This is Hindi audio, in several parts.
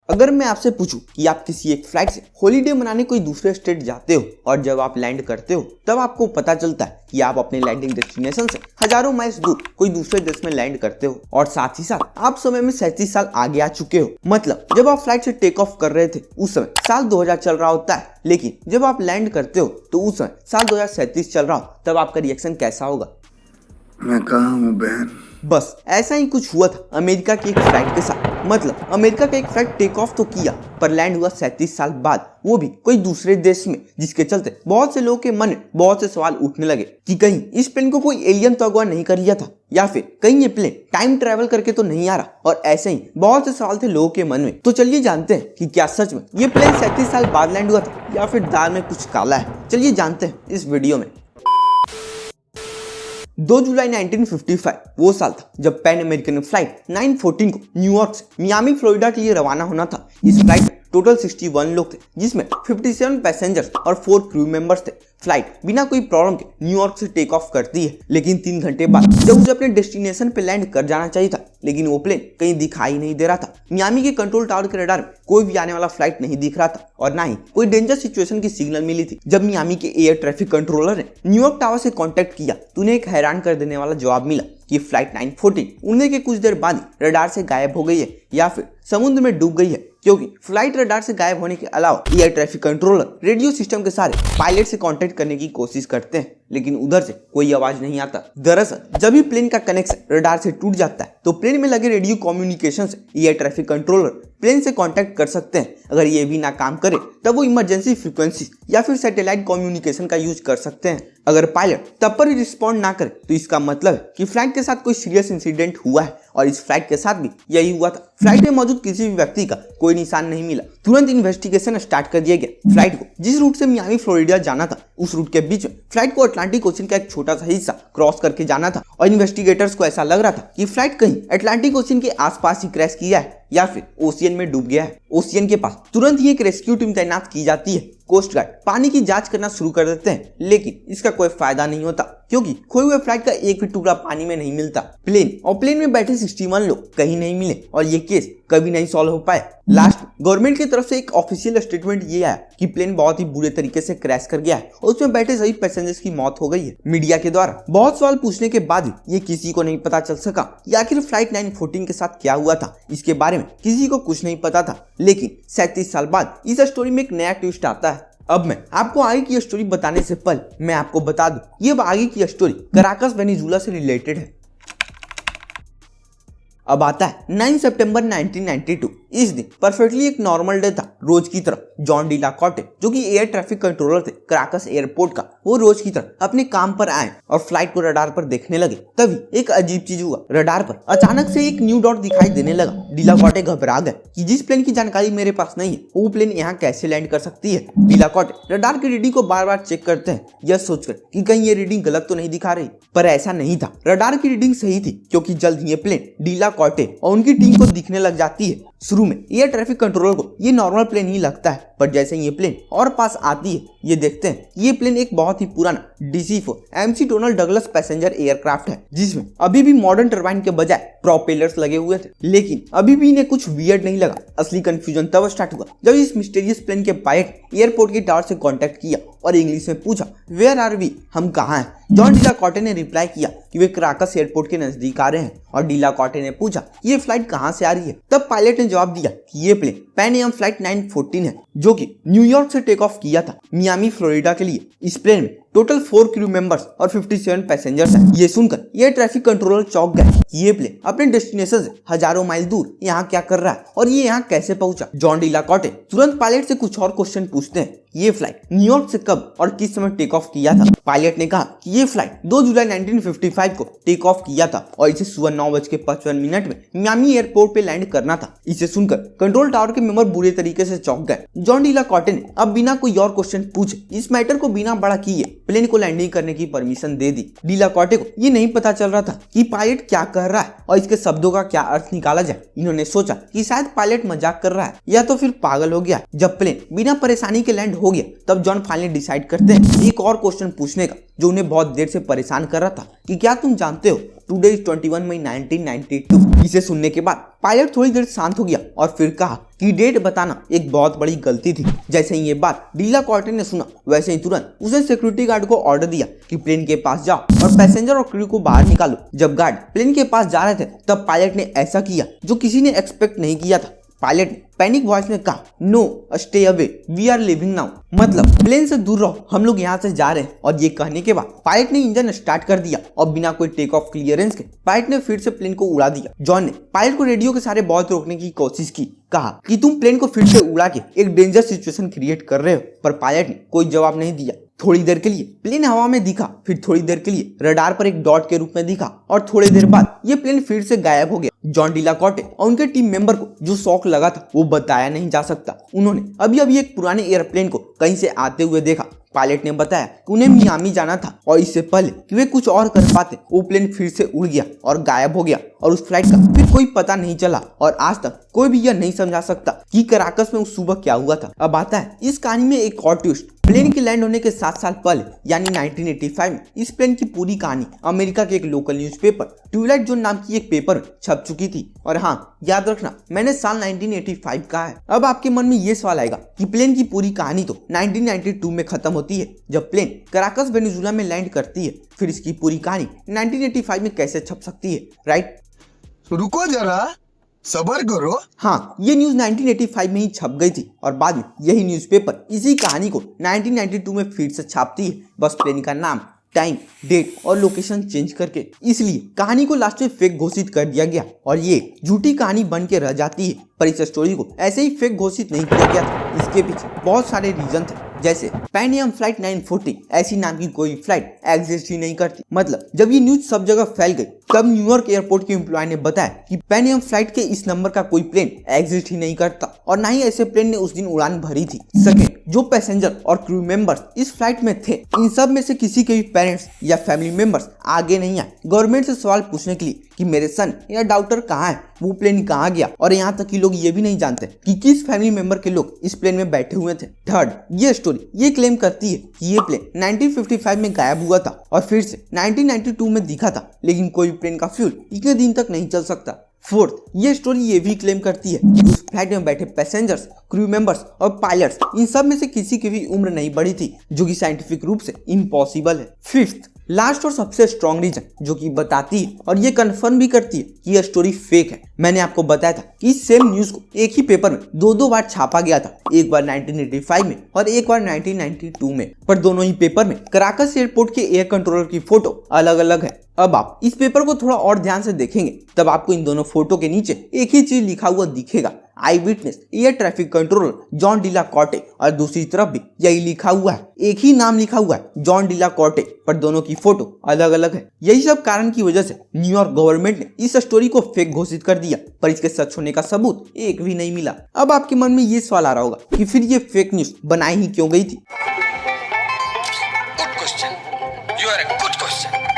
अगर मैं आपसे पूछूं कि आप किसी एक फ्लाइट से हॉलीडे मनाने कोई दूसरे स्टेट जाते हो और जब आप लैंड करते हो तब आपको पता चलता है कि आप अपने लैंडिंग डेस्टिनेशन से हजारों माइल्स दूर कोई दूसरे देश में लैंड करते हो और साथ ही साथ आप समय में 37 साल आगे आ चुके हो। मतलब जब आप फ्लाइट से टेक ऑफ कर रहे थे उस समय साल 2000 चल रहा होता है, लेकिन जब आप लैंड करते हो तो उस समय साल 2037 चल रहा हो, तब आपका रिएक्शन कैसा होगा? मैं कहाँ हूँ बहन? बस ऐसा ही कुछ हुआ था अमेरिका की एक फ्लाइट के साथ। मतलब अमेरिका का एक फ्लाइट टेक ऑफ तो किया पर लैंड हुआ 37 साल बाद, वो भी कोई दूसरे देश में, जिसके चलते बहुत से लोगों के मन में बहुत से सवाल उठने लगे कि कहीं इस प्लेन को कोई एलियन तो अगवा नहीं कर लिया था, या फिर कहीं ये प्लेन टाइम ट्रेवल करके तो नहीं आ रहा। और ऐसे ही बहुत से सवाल थे लोगों के मन में। तो चलिए जानते हैं कि क्या सच में ये प्लेन 37 साल बाद लैंड हुआ था या फिर दाल में कुछ काला है। चलिए जानते हैं इस वीडियो में। 2 जुलाई 1955 वो साल था जब पैन अमेरिकन फ्लाइट 914 को न्यूयॉर्क से मियामी फ्लोरिडा के लिए रवाना होना था। इस फ्लाइट में टोटल 61 लोग थे, जिसमें 57 पैसेंजर्स और 4 क्रू मेंबर्स थे। फ्लाइट बिना कोई प्रॉब्लम के न्यूयॉर्क से टेक ऑफ करती है, लेकिन 3 घंटे बाद जब उसे अपने डेस्टिनेशन पे लैंड कर जाना चाहिए था, लेकिन वो प्लेन कहीं दिखाई नहीं दे रहा था। मियामी के कंट्रोल टावर के रडार में कोई भी आने वाला फ्लाइट नहीं दिख रहा था और ना ही कोई डेंजर सिचुएशन की सिग्नल मिली थी। जब मियामी के एयर ट्रैफिक कंट्रोलर ने न्यूयॉर्क टावर से कांटेक्ट किया तो उन्हें एक हैरान कर देने वाला जवाब मिला कि फ्लाइट 914 उड़ने के कुछ देर बाद ही रडार से गायब हो गई है या फिर समुद्र में डूब गई है, क्योंकि फ्लाइट रडार से गायब होने के अलावा air traffic controller radio system के सारे पायलट से कांटेक्ट करने की कोशिश करते हैं, लेकिन उधर से कोई आवाज नहीं आता। दरअसल जब भी प्लेन का कनेक्शन रडार से टूट जाता है तो प्लेन में लगे रेडियो कम्युनिकेशन से एयर ट्रैफिक कंट्रोलर प्लेन से कांटेक्ट कर सकते हैं। अगर ये भी ना काम करे तब वो इमरजेंसी फ्रीक्वेंसी या फिर सैटेलाइट कम्युनिकेशन का यूज कर सकते हैं। अगर पायलट तब पर ही रिस्पॉन्ड ना करे तो इसका मतलब है कि फ्लाइट के साथ कोई सीरियस इंसिडेंट हुआ है, और इस फ्लाइट के साथ भी यही हुआ था। फ्लाइट में मौजूद किसी भी व्यक्ति का कोई निशान नहीं मिला। तुरंत इन्वेस्टिगेशन स्टार्ट कर दिया गया। फ्लाइट को जिस रूट से मियामी फ्लोरिडा जाना था उस रूट के बीच में फ्लाइट को अटलांटिक ओशन का एक छोटा सा हिस्सा क्रॉस करके जाना था, और इन्वेस्टिगेटर्स को ऐसा लग रहा था कि फ्लाइट कहीं अटलांटिक ओशन के आसपास ही क्रैश किया है या फिर ओशियन में डूब गया है। ओशियन के पास तुरंत ही एक रेस्क्यू टीम तैनात की जाती है। कोस्ट गार्ड पानी की जांच करना शुरू कर देते हैं, लेकिन इसका कोई फायदा नहीं होता क्योंकि खोए हुए फ्लाइट का एक भी टुकड़ा पानी में नहीं मिलता। प्लेन में बैठे 61 लोग कहीं नहीं मिले और ये केस कभी नहीं सॉल्व हो पाए। लास्ट में गवर्नमेंट की तरफ से एक ऑफिशियल स्टेटमेंट ये आया कि प्लेन बहुत ही बुरे तरीके से क्रैश कर गया है और उसमें बैठे सभी पैसेंजर्स की मौत हो गई है। मीडिया के द्वारा बहुत सवाल पूछने के बाद भी ये किसी को नहीं पता चल सका कि आखिर फ्लाइट 914 के साथ क्या हुआ था। इसके बारे में किसी को कुछ नहीं पता था, लेकिन 37 साल बाद इस स्टोरी में एक नया ट्विस्ट आता है। अब मैं आपको आगे की स्टोरी बताने से पहले मैं आपको बता दूं, ये आगे की स्टोरी कराकस वेनेजुला से रिलेटेड है। अब आता है 9 सितंबर 1992। इस दिन परफेक्टली एक नॉर्मल डे था। रोज की तरह जॉन डी ला कॉर्टे, जो कि एयर ट्रैफिक कंट्रोलर थे कराकस एयरपोर्ट का, वो रोज की तरह अपने काम पर आए और फ्लाइट को रडार पर देखने लगे। तभी एक अजीब चीज हुआ। रडार पर अचानक से एक न्यू डॉट दिखाई देने लगा। डी ला कॉर्टे घबरा गए कि जिस प्लेन की जानकारी मेरे पास नहीं है वो प्लेन यहाँ कैसे लैंड कर सकती है। डी ला कॉर्टे रडार की रीडिंग को बार बार चेक करते हैं, यह सोचकर कि कहीं ये रीडिंग गलत तो नहीं दिखा रही, पर ऐसा नहीं था। रडार की रीडिंग सही थी, क्योंकि जल्द ही ये प्लेन डी ला कॉर्टे और उनकी टीम को दिखने लग जाती है। शुरू में एयर ट्रैफिक कंट्रोलर को ये नॉर्मल प्लेन ही लगता है, पर जैसे ये प्लेन और पास आती है ये देखते हैं ये प्लेन एक बहुत ही पुराना DC-4 MC Donald Douglas passenger aircraft है, जिसमें अभी भी मॉडर्न टरबाइन के बजाय प्रोपेलर्स लगे हुए थे। लेकिन अभी भी इन्हें कुछ वियर्ड नहीं लगा। असली कंफ्यूजन तब स्टार्ट हुआ जब इस मिस्टीरियस प्लेन के पायलट एयरपोर्ट के टावर से कांटेक्ट किया और इंग्लिश में पूछा, वेयर आर वी, हम कहाँ हैं? जॉन डी ला कॉर्टे ने रिप्लाई किया कि वे कराकस एयरपोर्ट के नजदीक आ रहे हैं, और डी ला कॉर्टे ने पूछा ये फ्लाइट कहाँ से आ रही है। तब पायलट ने जवाब दिया कि ये प्लेन पैन एम फ्लाइट 914 है, जो कि न्यूयॉर्क से टेक ऑफ किया था मियामी फ्लोरिडा के लिए। इस प्लेन में टोटल 4 क्रू मेंबर्स और 57 पैसेंजर्स हैं। ये सुनकर एयर ट्रैफिक कंट्रोलर चौंक गए। ये प्लेन अपने डेस्टिनेशन से हजारों माइल दूर यहाँ क्या कर रहा है और ये यहाँ कैसे पहुंचा। जॉन डी ला कॉर्टे तुरंत पायलट से कुछ और क्वेश्चन पूछते हैं। ये फ्लाइट न्यूयॉर्क से कब और किस समय टेक ऑफ किया था? पायलट ने कहा कि ये फ्लाइट 2 जुलाई 1955 को टेक ऑफ किया था और इसे सुबह 9:55 में मियामी एयरपोर्ट पे लैंड करना था। इसे सुनकर कंट्रोल टावर के मेंबर बुरे तरीके से चौंक गए। जॉन डी ला कॉर्टे ने अब बिना कोई और क्वेश्चन पूछे इस मैटर को बिना बड़ा किए प्लेन को लैंडिंग करने की परमिशन दे दी। डी ला कॉर्टे को ये नहीं पता चल रहा था कि पायलट क्या कह रहा है और इसके शब्दों का क्या अर्थ निकाला जाए। इन्होंने सोचा कि शायद पायलट मजाक कर रहा है या तो फिर पागल हो गया। जब प्लेन बिना परेशानी के लैंड हो गया तब जॉन फाइनली डिसाइड करते हैं एक और क्वेश्चन पूछने का। जो उन्हें बहुत देर से परेशान कर रहा था कि क्या तुम जानते हो टुडे इज 21 मई 1992। इसे सुनने के बाद पायलट थोड़ी देर शांत हो गया और फिर कहा कि डेट बताना एक बहुत बड़ी गलती थी। जैसे ही ये बात डीला कॉर्टे ने सुना वैसे ही तुरंत उसने सिक्योरिटी गार्ड को ऑर्डर दिया कि प्लेन के पास जाओ और पैसेंजर और क्रू को बाहर निकालो। जब गार्ड प्लेन के पास जा रहे थे तब पायलट ने ऐसा किया जो किसी ने एक्सपेक्ट नहीं किया था। पायलट ने पैनिक वॉइस में कहा, no stay away, we are living now. मतलब प्लेन से दूर रहो, हम लोग यहाँ से जा रहे हैं। और ये कहने के बाद पायलट ने इंजन स्टार्ट कर दिया और बिना कोई टेक ऑफ क्लियरेंस के पायलट ने फिर से प्लेन को उड़ा दिया। जॉन ने पायलट को रेडियो के सारे बहुत रोकने की कोशिश की, कहा कि तुम प्लेन को फिर से उड़ा के एक डेंजर सिचुएशन क्रिएट कर रहे हो, पर पायलट ने कोई जवाब नहीं दिया। थोड़ी देर के लिए प्लेन हवा में दिखा, फिर थोड़ी देर के लिए रडार पर एक डॉट के रूप में दिखा और थोड़ी देर बाद ये प्लेन फिर से गायब हो गया। जॉन डीला कॉर्टे और उनके टीम मेंबर को जो शौक लगा था वो बताया नहीं जा सकता। उन्होंने अभी एक पुराने एयरप्लेन को कहीं से आते हुए देखा। पायलट ने बताया कि उन्हें मियामी जाना था और इससे पहले कि वे कुछ और कर पाते वो प्लेन फिर से उड़ गया और गायब हो गया और उस फ्लाइट का फिर कोई पता नहीं चला और आज तक कोई भी यह नहीं समझा सकता कि कराकस में उस सुबह क्या हुआ था। अब आता है इस कहानी में एक और ट्विस्ट। प्लेन के लैंड होने के 7 साल पहले यानी 1985 में इस प्लेन की पूरी कहानी अमेरिका के एक लोकल न्यूज़पेपर ट्विलाइट जोन नाम की एक पेपर में छप चुकी थी। और हाँ, याद रखना मैंने साल 1985 कहा है। अब आपके मन में ये सवाल आएगा कि प्लेन की पूरी कहानी तो 1992 में खत्म होती है जब प्लेन कराकस वेनेजुएला में लैंड करती है, फिर इसकी पूरी कहानी 1985 में कैसे छप सकती है, राइट? रुको जरा, सबर करो। हाँ, ये न्यूज 1985 में ही छप गई थी और बाद में यही न्यूज़पेपर इसी कहानी को 1992 में फिर से छापती है, बस प्लेन का नाम, टाइम, डेट और लोकेशन चेंज करके। इसलिए कहानी को लास्ट में फेक घोषित कर दिया गया और ये झूठी कहानी बन के रह जाती है। पर इस स्टोरी को ऐसे ही फेक घोषित नहीं किया गया था, इसके पीछे बहुत सारे रीजन थे। जैसे पैन एम फ्लाइट 940 ऐसी नाम की कोई फ्लाइट एग्जिस्ट ही नहीं करती। मतलब जब ये न्यूज सब जगह फैल गई तब न्यूयॉर्क एयरपोर्ट के एम्प्लॉय ने बताया कि पैन एम फ्लाइट के इस नंबर का कोई प्लेन एग्जिस्ट ही नहीं करता और ना ही ऐसे प्लेन ने उस दिन उड़ान भरी थी। सेकेंड, जो पैसेंजर और क्रू मेंबर्स इस फ्लाइट में थे इन सब में से किसी के भी पेरेंट्स या फैमिली मेंबर्स आगे नहीं आए गवर्नमेंट से सवाल पूछने के लिए कि मेरे सन या डॉटर कहाँ है, वो प्लेन कहाँ गया। और यहाँ तक कि लोग ये भी नहीं जानते कि किस फैमिली मेंबर के लोग इस प्लेन में बैठे हुए थे। थर्ड, ये स्टोरी ये क्लेम करती है कि ये प्लेन 1955 में गायब हुआ था और फिर से 1992 में दिखा था, लेकिन कोई प्लेन का फ्यूल इतने दिन तक नहीं चल सकता। फोर्थ, ये स्टोरी ये भी क्लेम करती है कि उस फ्लाइट में बैठे पैसेंजर्स, क्रू मेंबर्स और पायलट्स इन सब में से किसी की भी उम्र नहीं बढ़ी थी, जो कि साइंटिफिक रूप से इम्पॉसिबल है। फिफ्थ, लास्ट और सबसे स्ट्रॉन्ग रीजन जो कि बताती है और ये कंफर्म भी करती है कि यह स्टोरी फेक है। मैंने आपको बताया था कि इस सेम न्यूज को एक ही पेपर में दो बार छापा गया था, एक बार 1985 में और एक बार 1992 में, पर दोनों ही पेपर में कराकस एयरपोर्ट के एयर कंट्रोलर की फोटो अलग अलग है। अब आप इस पेपर को थोड़ा और ध्यान से देखेंगे तब आपको इन दोनों फोटो के नीचे एक ही चीज लिखा हुआ दिखेगा, eye witness air traffic controller John Della Corte, और दूसरी तरफ भी यही लिखा हुआ है, एक ही नाम लिखा हुआ है जॉन डीला कॉर्टे, पर दोनों की फोटो अलग अलग है। यही सब कारण की वजह से न्यूयॉर्क गवर्नमेंट ने इस स्टोरी को फेक घोषित कर दिया, पर इसके सच होने का सबूत एक भी नहीं मिला। अब आपके मन में ये सवाल आ रहा होगा कि फिर ये फेक न्यूज बनाई ही क्यों गई थी?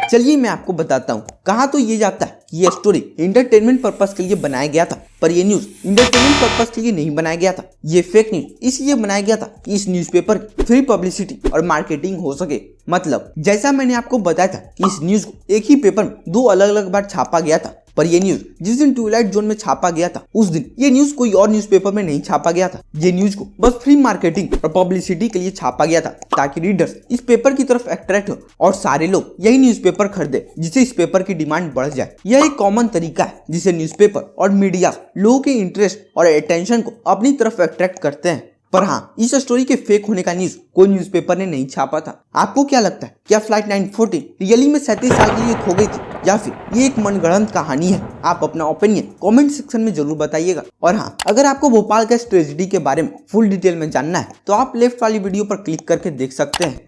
चलिए मैं आपको बताता हूँ। कहा तो ये जाता है कि ये स्टोरी एंटरटेनमेंट पर्पस के लिए बनाया गया था, पर ये न्यूज एंटरटेनमेंट पर्पस के लिए नहीं बनाया गया था। ये फेक न्यूज इसलिए बनाया गया था कि इस न्यूज़पेपर की फ्री पब्लिसिटी और मार्केटिंग हो सके। मतलब जैसा मैंने आपको बताया था कि इस न्यूज को एक ही पेपर में 2 अलग अलग बार छापा गया था, पर ये न्यूज जिस दिन ट्विलाइट जोन में छापा गया था उस दिन ये न्यूज कोई और न्यूज़पेपर में नहीं छापा गया था। ये न्यूज को बस फ्री मार्केटिंग और पब्लिसिटी के लिए छापा गया था ताकि रीडर्स इस पेपर की तरफ अट्रैक्ट हो और सारे लोग यही न्यूज़पेपर खरीदे, जिससे इस पेपर की डिमांड बढ़ जाए। यह एक कॉमन तरीका है जिसे न्यूज़पेपर और मीडिया लोगों के इंटरेस्ट और अटेंशन को अपनी तरफ अट्रैक्ट करते हैं। पर हाँ, इस स्टोरी के फेक होने का न्यूज कोई न्यूज़पेपर ने नहीं छापा था। आपको क्या लगता है, क्या फ्लाइट 940 रियली में 37 साल के लिए खो गई थी या फिर ये एक मनगढ़ंत कहानी है? आप अपना ओपिनियन कमेंट सेक्शन में जरूर बताइएगा। और हाँ, अगर आपको भोपाल गैस ट्रेजेडी के बारे में फुल डिटेल में जानना है तो आप लेफ्ट वाली वीडियो पर क्लिक करके देख सकते हैं।